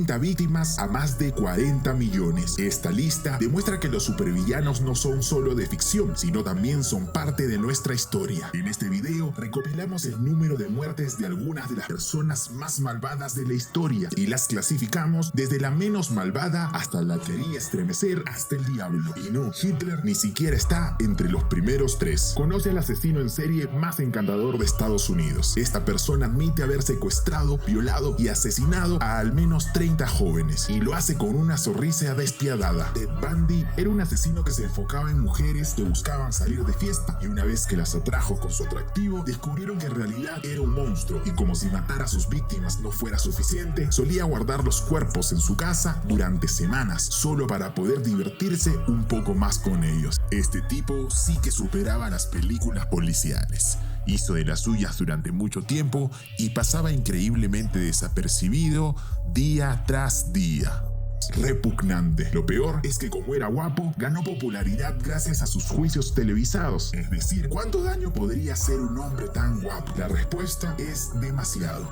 30 víctimas a más de 40 millones. Esta lista demuestra que los supervillanos no son solo de ficción, sino también son parte de nuestra historia. En este video recopilamos el número de muertes de algunas de las personas más malvadas de la historia y las clasificamos desde la menos malvada hasta la que haría estremecer hasta el diablo. Y no, Hitler ni siquiera está entre los primeros 3. Conoce al asesino en serie más encantador de Estados Unidos. Esta persona admite haber secuestrado, violado y asesinado a al menos 30 jóvenes, y lo hace con una sonrisa despiadada. Ted Bundy era un asesino que se enfocaba en mujeres que buscaban salir de fiesta, y una vez que las atrajo con su atractivo, descubrieron que en realidad era un monstruo, y como si matar a sus víctimas no fuera suficiente, solía guardar los cuerpos en su casa durante semanas, solo para poder divertirse un poco más con ellos. Este tipo sí que superaba las películas policiales. Hizo de las suyas durante mucho tiempo y pasaba increíblemente desapercibido día tras día. Repugnante. Lo peor es que como era guapo, ganó popularidad gracias a sus juicios televisados. Es decir, ¿cuánto daño podría hacer un hombre tan guapo? La respuesta es demasiado.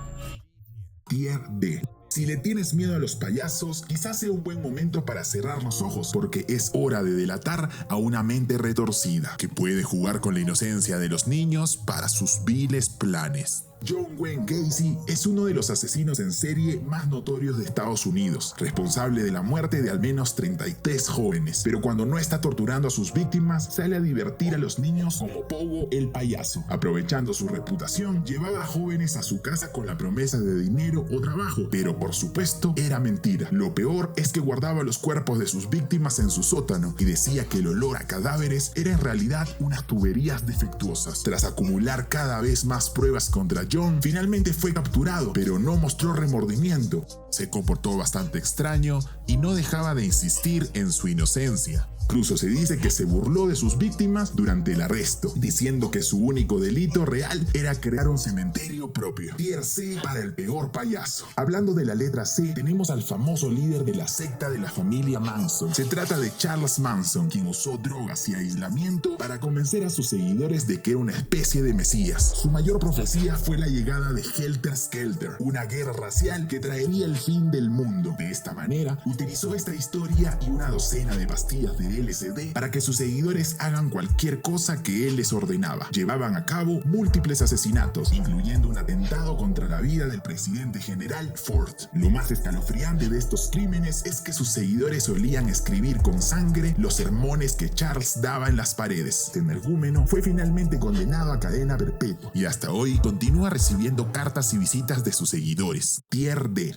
Tier D. Si le tienes miedo a los payasos, quizás sea un buen momento para cerrar los ojos, porque es hora de delatar a una mente retorcida que puede jugar con la inocencia de los niños para sus viles planes. John Wayne Gacy es uno de los asesinos en serie más notorios de Estados Unidos, responsable de la muerte de al menos 33 jóvenes. Pero cuando no está torturando a sus víctimas, sale a divertir a los niños como Pogo el payaso. Aprovechando su reputación, llevaba a jóvenes a su casa con la promesa de dinero o trabajo, pero por supuesto era mentira. Lo peor es que guardaba los cuerpos de sus víctimas en su sótano y decía que el olor a cadáveres era en realidad unas tuberías defectuosas. Tras acumular cada vez más pruebas contra John, finalmente fue capturado, pero no mostró remordimiento. Se comportó bastante extraño y no dejaba de insistir en su inocencia. Incluso se dice que se burló de sus víctimas durante el arresto, diciendo que su único delito real era crear un cementerio propio. Tier C para el peor payaso. Hablando de la letra C, tenemos al famoso líder de la secta de la familia Manson. Se trata de Charles Manson, quien usó drogas y aislamiento para convencer a sus seguidores de que era una especie de mesías. Su mayor profecía fue la llegada de Helter Skelter, una guerra racial que traería el fin del mundo. De esta manera, utilizó esta historia y una docena de pastillas de LSD para que sus seguidores hagan cualquier cosa que él les ordenaba. Llevaban a cabo múltiples asesinatos, incluyendo un atentado contra la vida del presidente general Ford. Lo más escalofriante de estos crímenes es que sus seguidores solían escribir con sangre los sermones que Charles daba en las paredes. El energúmeno fue finalmente condenado a cadena perpetua y hasta hoy continúa recibiendo cartas y visitas de sus seguidores. Tier D.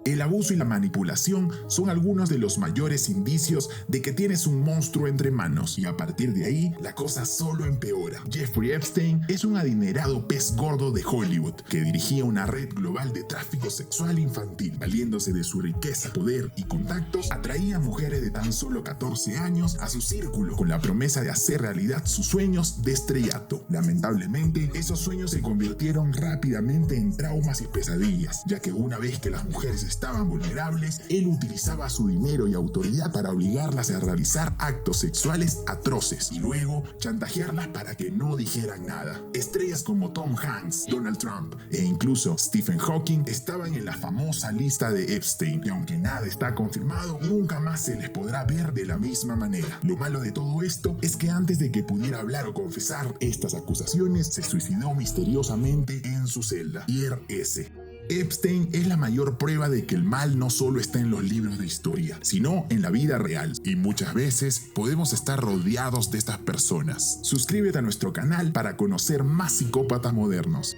El abuso y la manipulación son algunos de los mayores indicios de que tienes un monstruo entre manos, y a partir de ahí, la cosa solo empeora. Jeffrey Epstein es un adinerado pez gordo de Hollywood que dirigía una red global de tráfico sexual infantil. Valiéndose de su riqueza, poder y contactos, atraía a mujeres de tan solo 14 años a su círculo con la promesa de hacer realidad sus sueños de estrellato. Lamentablemente, esos sueños se convirtieron rápidamente en traumas y pesadillas, ya que una vez que las mujeres estaban vulnerables, él utilizaba su dinero y autoridad para obligarlas a realizar actos sexuales atroces y luego chantajearlas para que no dijeran nada. Estrellas como Tom Hanks, Donald Trump e incluso Stephen Hawking estaban en la famosa lista de Epstein, y aunque nada está confirmado, nunca más se les podrá ver de la misma manera. Lo malo de todo esto es que antes de que pudiera hablar o confesar estas acusaciones, se suicidó misteriosamente en su celda. Tier S. Epstein es la mayor prueba de que el mal no solo está en los libros de historia, sino en la vida real, y muchas veces podemos estar rodeados de estas personas. Suscríbete a nuestro canal para conocer más psicópatas modernos.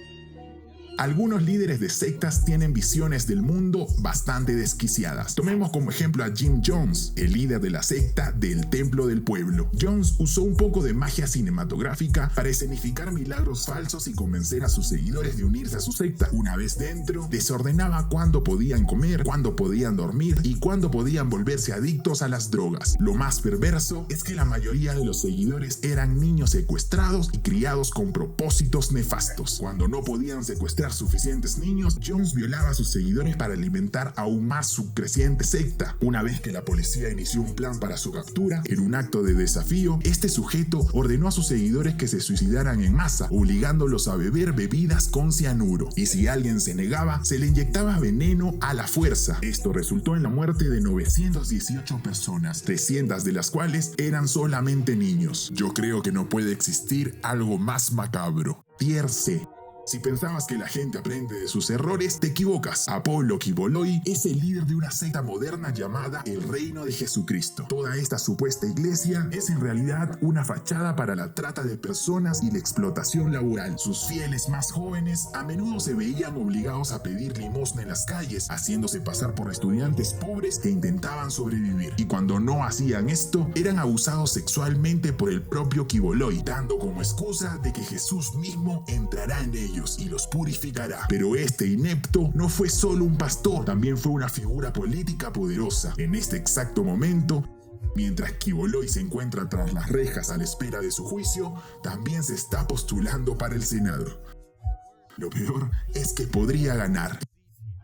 Algunos líderes de sectas tienen visiones del mundo bastante desquiciadas. Tomemos como ejemplo a Jim Jones, el líder de la secta del Templo del Pueblo. Jones usó un poco de magia cinematográfica para escenificar milagros falsos y convencer a sus seguidores de unirse a su secta. Una vez dentro, les ordenaba cuándo podían comer, cuándo podían dormir y cuándo podían volverse adictos a las drogas. Lo más perverso es que la mayoría de los seguidores eran niños secuestrados y criados con propósitos nefastos. Cuando no podían secuestrar encontrar suficientes niños, Jones violaba a sus seguidores para alimentar aún más su creciente secta. Una vez que la policía inició un plan para su captura, en un acto de desafío, este sujeto ordenó a sus seguidores que se suicidaran en masa, obligándolos a beber bebidas con cianuro. Y si alguien se negaba, se le inyectaba veneno a la fuerza. Esto resultó en la muerte de 918 personas, 300 de las cuales eran solamente niños. Yo creo que no puede existir algo más macabro. Tier C. Si pensabas que la gente aprende de sus errores, te equivocas. Apolo Kiboloi es el líder de una secta moderna llamada el Reino de Jesucristo. Toda esta supuesta iglesia es en realidad una fachada para la trata de personas y la explotación laboral. Sus fieles más jóvenes a menudo se veían obligados a pedir limosna en las calles, haciéndose pasar por estudiantes pobres que intentaban sobrevivir. Y cuando no hacían esto, eran abusados sexualmente por el propio Kiboloi, dando como excusa de que Jesús mismo entrará en ellos y los purificará. Pero este inepto no fue solo un pastor, también fue una figura política poderosa. En este exacto momento, mientras Kiboloi se encuentra tras las rejas a la espera de su juicio, también se está postulando para el Senado. Lo peor es que podría ganar.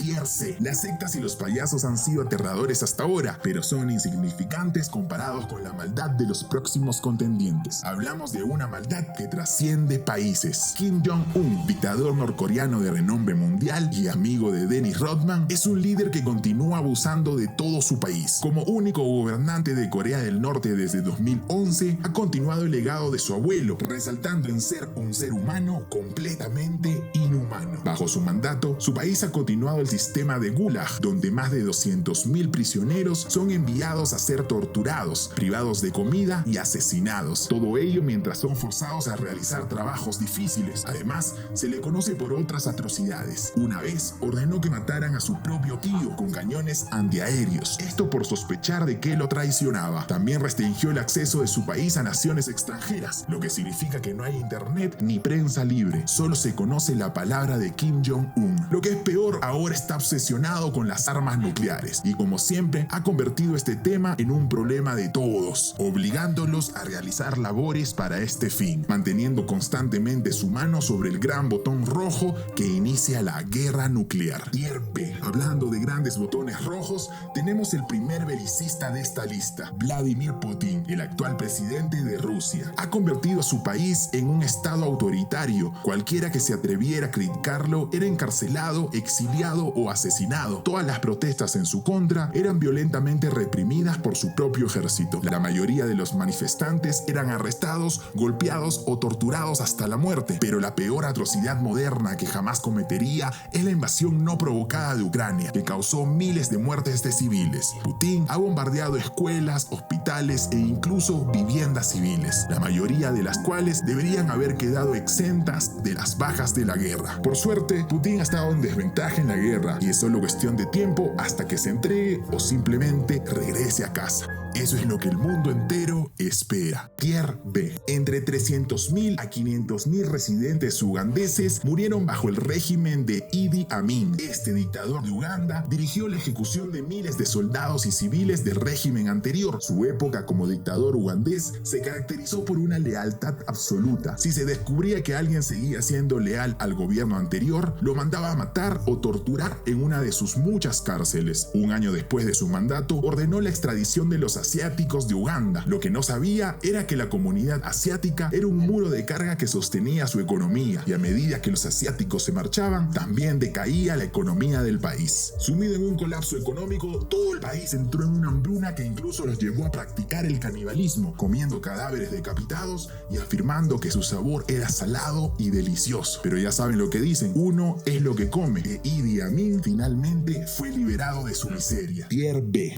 Tier C. Las sectas y los payasos han sido aterradores hasta ahora, pero son insignificantes comparados con la maldad de los próximos contendientes. Hablamos de una maldad que trasciende países. Kim Jong-un, dictador norcoreano de renombre mundial y amigo de Dennis Rodman, es un líder que continúa abusando de todo su país. Como único gobernante de Corea del Norte desde 2011, ha continuado el legado de su abuelo, resaltando en ser un ser humano completamente inhumano. Bajo su mandato, su país ha continuado el sistema de Gulag, donde más de 200.000 prisioneros son enviados a ser torturados, privados de comida y asesinados. Todo ello mientras son forzados a realizar trabajos difíciles. Además, se le conoce por otras atrocidades. Una vez ordenó que mataran a su propio tío con cañones antiaéreos. Esto por sospechar de que lo traicionaba. También restringió el acceso de su país a naciones extranjeras, lo que significa que no hay internet ni prensa libre. Solo se conoce la palabra de Kim Jong-un. Lo que es peor, ahora está obsesionado con las armas nucleares y, como siempre, ha convertido este tema en un problema de todos, obligándolos a realizar labores para este fin, manteniendo constantemente su mano sobre el gran botón rojo que inicia la guerra nuclear. Tier B. Hablando de grandes botones rojos, tenemos el primer belicista de esta lista, Vladimir Putin, el actual presidente de Rusia. Ha convertido a su país en un estado autoritario. Cualquiera que se atreviera a criticarlo era encarcelado, exiliado o asesinado. Todas las protestas en su contra eran violentamente reprimidas por su propio ejército. La mayoría de los manifestantes eran arrestados, golpeados o torturados hasta la muerte. Pero la peor atrocidad moderna que jamás cometería es la invasión no provocada de Ucrania, que causó miles de muertes de civiles. Putin ha bombardeado escuelas, hospitales e incluso viviendas civiles, la mayoría de las cuales deberían haber quedado exentas de las bajas de la guerra. Por suerte, Putin ha estado en desventaja en la guerra y es solo cuestión de tiempo hasta que se entregue o simplemente regrese a casa. Eso es lo que el mundo entero espera. Tier B. Entre 300.000 a 500.000 residentes ugandeses murieron bajo el régimen de Idi Amin. Este dictador de Uganda dirigió la ejecución de miles de soldados y civiles del régimen anterior. Su época como dictador ugandés se caracterizó por una lealtad absoluta. Si se descubría que alguien seguía siendo leal al gobierno anterior, lo mandaba a matar o torturar en una de sus muchas cárceles. Un año después de su mandato, ordenó la extradición de los asiáticos de Uganda. Lo que no sabía era que la comunidad asiática era un muro de carga que sostenía su economía, y a medida que los asiáticos se marchaban, también decaía la economía del país. Sumido en un colapso económico, todo el país entró en una hambruna que incluso los llevó a practicar el canibalismo, comiendo cadáveres decapitados y afirmando que su sabor era salado y delicioso. Pero ya saben lo que dicen, uno es lo que come, e Idi Amin finalmente fue liberado de su miseria. Tier B.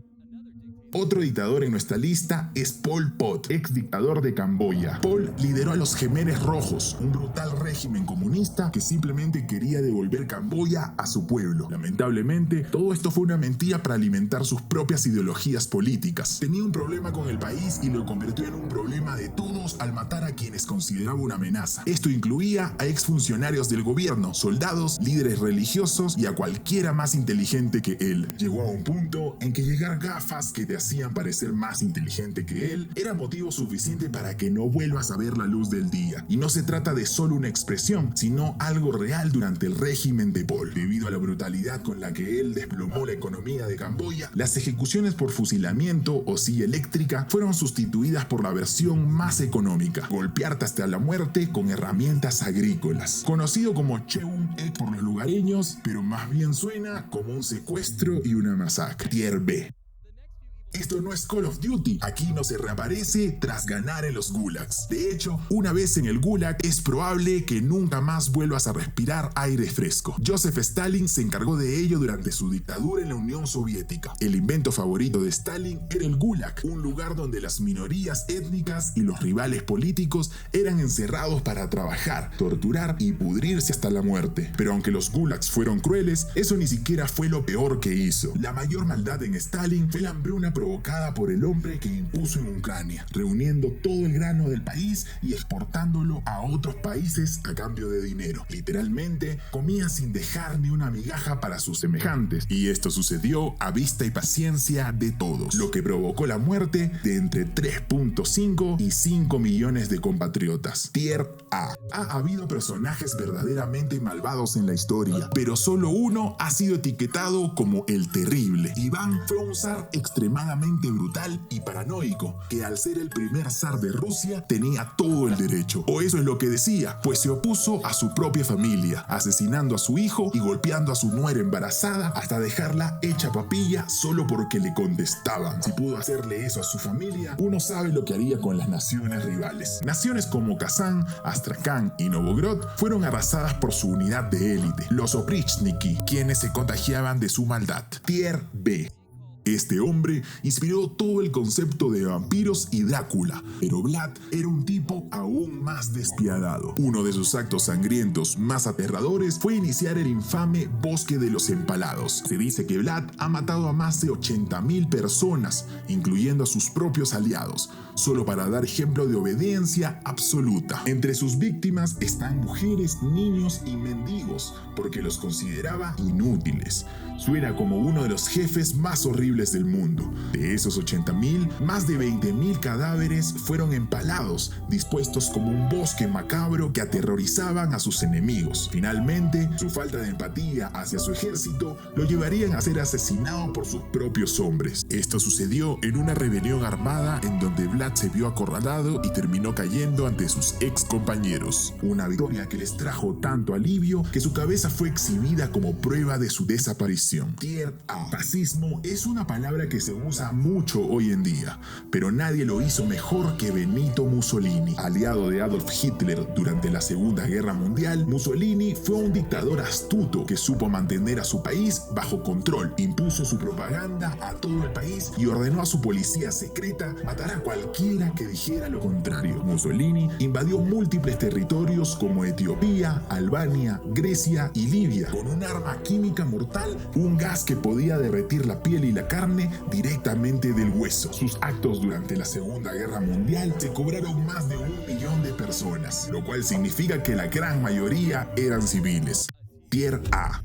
Otro dictador en nuestra lista es Pol Pot, ex dictador de Camboya. Pol lideró a los Jemeres Rojos, un brutal régimen comunista que simplemente quería devolver Camboya a su pueblo. Lamentablemente, todo esto fue una mentira para alimentar sus propias ideologías políticas. Tenía un problema con el país y lo convirtió en un problema de todos al matar a quienes consideraba una amenaza. Esto incluía a exfuncionarios del gobierno, soldados, líderes religiosos y a cualquiera más inteligente que él. Llegó a un punto en que llegar gafas que te hacían parecer más inteligente que él, era motivo suficiente para que no vuelvas a ver la luz del día. Y no se trata de solo una expresión, sino algo real durante el régimen de Pol. Debido a la brutalidad con la que él desplomó la economía de Camboya, las ejecuciones por fusilamiento o silla eléctrica fueron sustituidas por la versión más económica: golpearte hasta la muerte con herramientas agrícolas. Conocido como Cheung Ek por los lugareños, pero más bien suena como un secuestro y una masacre. Tier B. Esto no es Call of Duty, aquí no se reaparece tras ganar en los gulags. De hecho, una vez en el gulag es probable que nunca más vuelvas a respirar aire fresco. Joseph Stalin se encargó de ello durante su dictadura en la Unión Soviética. El invento favorito de Stalin era el gulag, un lugar donde las minorías étnicas y los rivales políticos eran encerrados para trabajar, torturar y pudrirse hasta la muerte. Pero aunque los gulags fueron crueles, eso ni siquiera fue lo peor que hizo. La mayor maldad en Stalin fue la hambruna provocada por el hombre que impuso en Ucrania, reuniendo todo el grano del país y exportándolo a otros países a cambio de dinero. Literalmente, comía sin dejar ni una migaja para sus semejantes, y esto sucedió a vista y paciencia de todos, lo que provocó la muerte de entre 3.5 y 5 millones de compatriotas. Tier A. Ha habido personajes verdaderamente malvados en la historia, pero solo uno ha sido etiquetado como el terrible. Iván fue un zar extremadamente brutal y paranoico, que al ser el primer zar de Rusia tenía todo el derecho, o eso es lo que decía, pues se opuso a su propia familia, asesinando a su hijo y golpeando a su nuera embarazada hasta dejarla hecha papilla solo porque le contestaban. Si pudo hacerle eso a su familia, uno sabe lo que haría con las naciones rivales. Naciones como Kazán, Astracán y Novgorod fueron arrasadas por su unidad de élite, los Oprichniki, quienes se contagiaban de su maldad. Tier B. Este hombre inspiró todo el concepto de vampiros y Drácula, pero Vlad era un tipo aún más despiadado. Uno de sus actos sangrientos más aterradores fue iniciar el infame Bosque de los Empalados. Se dice que Vlad ha matado a más de 80.000 personas, incluyendo a sus propios aliados, solo para dar ejemplo de obediencia absoluta. Entre sus víctimas están mujeres, niños y mendigos, porque los consideraba inútiles. Suena como uno de los jefes más horribles del mundo. De esos 80.000, más de 20.000 cadáveres fueron empalados, dispuestos como un bosque macabro que aterrorizaban a sus enemigos. Finalmente, su falta de empatía hacia su ejército lo llevarían a ser asesinado por sus propios hombres. Esto sucedió en una rebelión armada en donde Vlad se vio acorralado y terminó cayendo ante sus ex compañeros. Una victoria que les trajo tanto alivio que su cabeza fue exhibida como prueba de su desaparición. Tier A. Fascismo es una palabra que se usa mucho hoy en día, pero nadie lo hizo mejor que Benito Mussolini. Aliado de Adolf Hitler durante la Segunda Guerra Mundial, Mussolini fue un dictador astuto que supo mantener a su país bajo control, impuso su propaganda a todo el país y ordenó a su policía secreta matar a cualquiera que dijera lo contrario. Mussolini invadió múltiples territorios como Etiopía, Albania, Grecia y Libia con un arma química mortal, un gas que podía derretir la piel y la carne directamente del hueso. Sus actos durante la Segunda Guerra Mundial se cobraron más de 1 millón de personas, lo cual significa que la gran mayoría eran civiles. Tier A.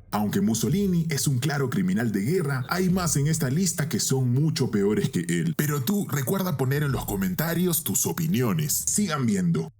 Aunque Mussolini es un claro criminal de guerra, hay más en esta lista que son mucho peores que él. Pero tú recuerda poner en los comentarios tus opiniones. Sigan viendo.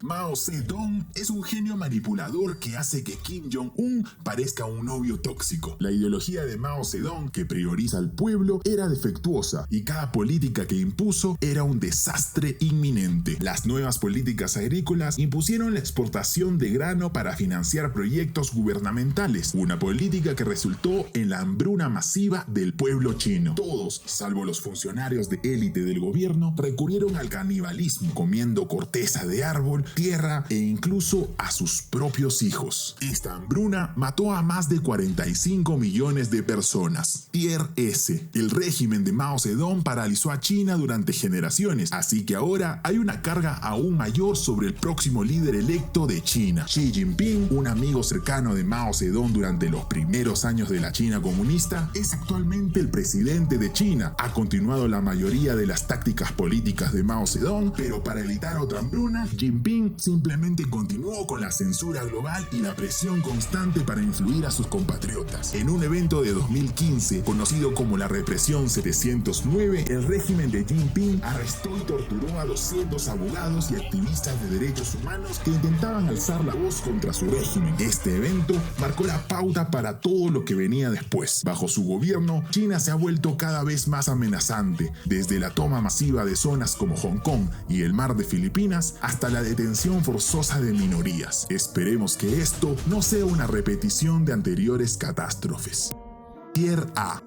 Mao Zedong es un genio manipulador que hace que Kim Jong-un parezca un novio tóxico. La ideología de Mao Zedong, que prioriza al pueblo, era defectuosa y cada política que impuso era un desastre inminente. Las nuevas políticas agrícolas impusieron la exportación de grano para financiar proyectos gubernamentales, una política que resultó en la hambruna masiva del pueblo chino. Todos, salvo los funcionarios de élite del gobierno, recurrieron al canibalismo, comiendo corteza de árbol, tierra e incluso a sus propios hijos. Esta hambruna mató a más de 45 millones de personas. Tier S. El régimen de Mao Zedong paralizó a China durante generaciones, así que ahora hay una carga aún mayor sobre el próximo líder electo de China. Xi Jinping, un amigo cercano de Mao Zedong durante los primeros años de la China comunista, es actualmente el presidente de China. Ha continuado la mayoría de las tácticas políticas de Mao Zedong, pero para evitar otra hambruna, Jinping Kong simplemente continuó con la censura global y la presión constante para influir a sus compatriotas. En un evento de 2015, conocido como la Represión 709, el régimen de Jinping arrestó y torturó a 200 abogados y activistas de derechos humanos que intentaban alzar la voz contra su régimen. Este evento marcó la pauta para todo lo que venía después. Bajo su gobierno, China se ha vuelto cada vez más amenazante, desde la toma masiva de zonas como Hong Kong y el mar de Filipinas hasta la detención forzosa de minorías. Esperemos que esto no sea una repetición de anteriores catástrofes. Tier A.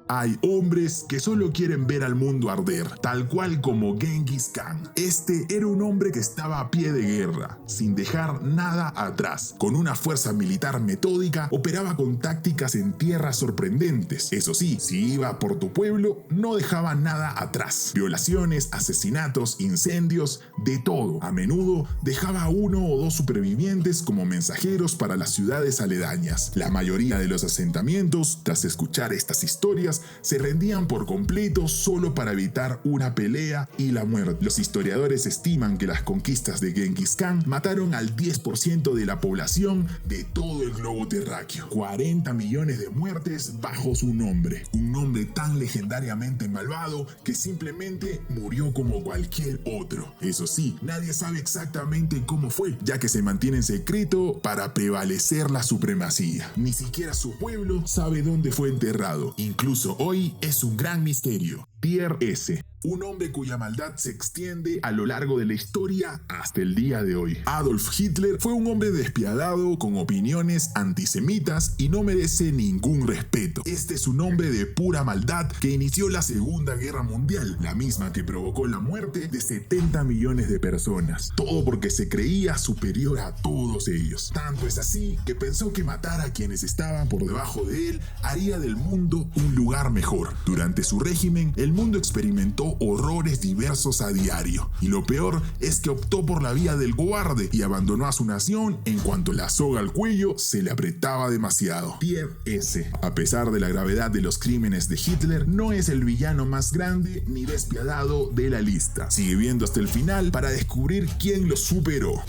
Hay hombres que solo quieren ver al mundo arder, tal cual como Genghis Khan. Este era un hombre que estaba a pie de guerra, sin dejar nada atrás. Con una fuerza militar metódica, operaba con tácticas en tierras sorprendentes. Eso sí, si iba por tu pueblo, no dejaba nada atrás. Violaciones, asesinatos, incendios, de todo. A menudo dejaba a 1 o 2 supervivientes como mensajeros para las ciudades aledañas. La mayoría de los asentamientos, tras escuchar estas historias, se rendían por completo solo para evitar una pelea y la muerte. Los historiadores estiman que las conquistas de Genghis Khan mataron al 10% de la población de todo el globo terráqueo. 40 millones de muertes bajo su nombre. Un nombre tan legendariamente malvado que simplemente murió como cualquier otro. Eso sí, nadie sabe exactamente cómo fue, ya que se mantiene en secreto para prevalecer la supremacía. Ni siquiera su pueblo sabe dónde fue enterrado. Incluso hoy es un gran misterio. Tier S. Un hombre cuya maldad se extiende a lo largo de la historia hasta el día de hoy. Adolf Hitler fue un hombre despiadado con opiniones antisemitas y no merece ningún respeto. Este es un hombre de pura maldad que inició la Segunda Guerra Mundial, la misma que provocó la muerte de 70 millones de personas. Todo porque se creía superior a todos ellos. Tanto es así que pensó que matar a quienes estaban por debajo de él haría del mundo un lugar mejor. Durante su régimen, el mundo experimentó horrores diversos a diario, y lo peor es que optó por la vía del cobarde y abandonó a su nación en cuanto la soga al cuello se le apretaba demasiado. Tier S. A pesar de la gravedad de los crímenes de Hitler, no es el villano más grande ni despiadado de la lista. Sigue viendo hasta el final para descubrir quién lo superó.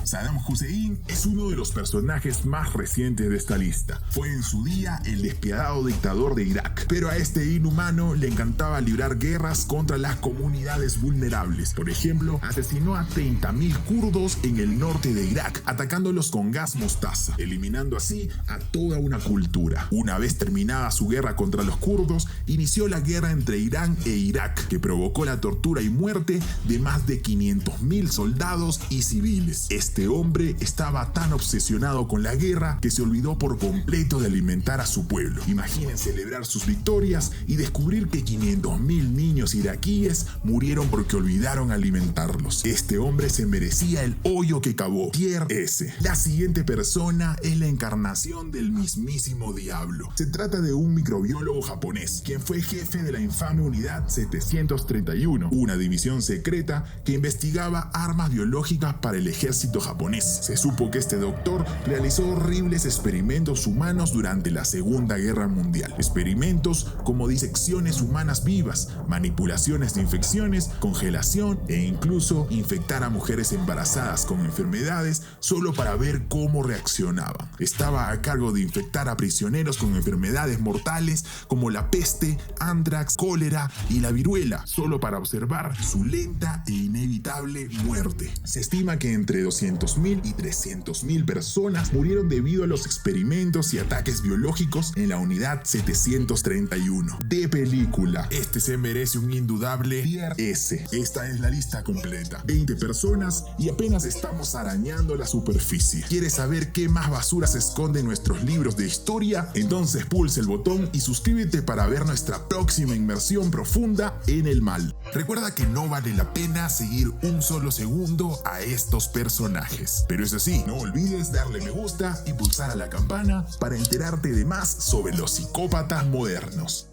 Saddam Hussein es uno de los personajes más recientes de esta lista. Fue en su día el despiadado dictador de Irak, pero a este inhumano le encantaba librar guerras contra las comunidades vulnerables. Por ejemplo, asesinó a 30.000 kurdos en el norte de Irak, atacándolos con gas mostaza, eliminando así a toda una cultura. Una vez terminada su guerra contra los kurdos, inició la guerra entre Irán e Irak, que provocó la tortura y muerte de más de 500.000 soldados y civiles. Este hombre estaba tan obsesionado con la guerra que se olvidó por completo de alimentar a su pueblo. Imaginen celebrar sus victorias y descubrir que 500.000 niños iraquíes murieron porque olvidaron alimentarlos. Este hombre se merecía el hoyo que cavó. Tier S. La siguiente persona es la encarnación del mismísimo diablo. Se trata de un microbiólogo japonés, quien fue jefe de la infame Unidad 731, una división secreta que investigaba armas biológicas para el ejército japonés. Se supo que este doctor realizó horribles experimentos humanos durante la Segunda Guerra Mundial. Experimentos como disecciones humanas vivas, manipulaciones de infecciones, congelación e incluso infectar a mujeres embarazadas con enfermedades solo para ver cómo reaccionaban. Estaba a cargo de infectar a prisioneros con enfermedades mortales como la peste, antrax, cólera y la viruela, solo para observar su lenta e inevitable muerte. Se estima que entre 200.000 y 300.000 personas murieron debido a los experimentos y ataques biológicos en la Unidad 731. De película, este se merece un indudable Tier S. Esta es la lista completa. 20 personas y apenas estamos arañando la superficie. ¿Quieres saber qué más basura se esconde en nuestros libros de historia? Entonces pulsa el botón y suscríbete para ver nuestra próxima inmersión profunda en el mal. Recuerda que no vale la pena seguir un solo segundo a estos personajes. Pero eso sí, no olvides darle me gusta y pulsar a la campana para enterarte de más sobre los psicópatas modernos.